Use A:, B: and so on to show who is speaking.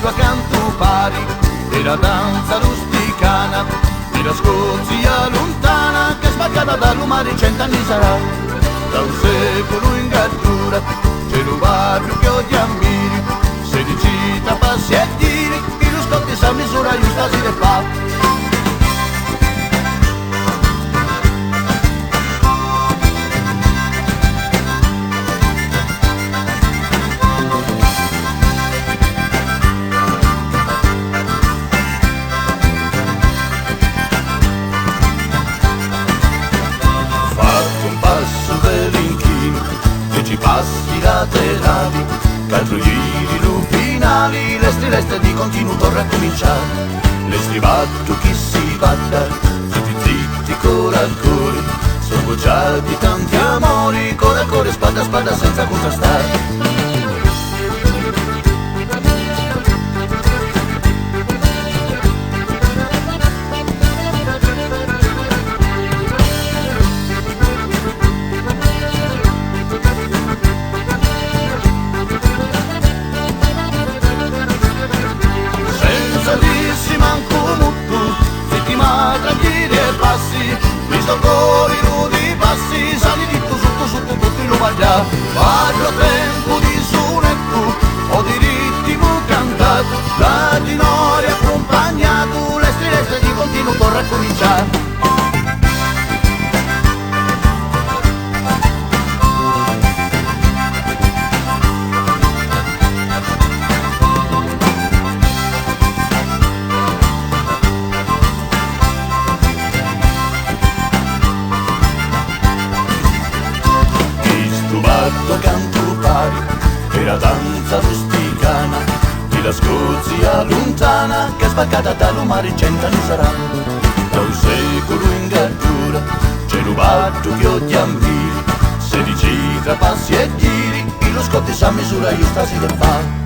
A: trovato accanto pari, e la danza rusticana di la Scozia lontana, che spaccata dall'umare 100 anni sarà. Da un secolo in gardura c'è un barrio che oggi ammiri, 16 passi e tiri, e lo scotti sa misura giusta si le fa. Passi laterali, 4 giri lupinali, le di continuo torna a cominciare. Le stribatto chi si batta, zitti zitti cora al cuore, sono bocciati tanti amori, cora a cuore, spada a spada senza contrastare. Tranquilli e bassi, visto con i rudi passi, sali di tu sotto tutti lo bagliato. Parlo tempo di sonetto o di ritmo cantato, la ginori accompagnato, le strisce di continuo torna a cominciare. Canto pari e la danza rusticana di la Scozia lontana, che spaccata dall'umare 100 anni sarà. Da un secolo in gardura c'è rubato che oggi ambiri, 16 tra passi e tiri, e lo scotti sa misura giusta si le fa.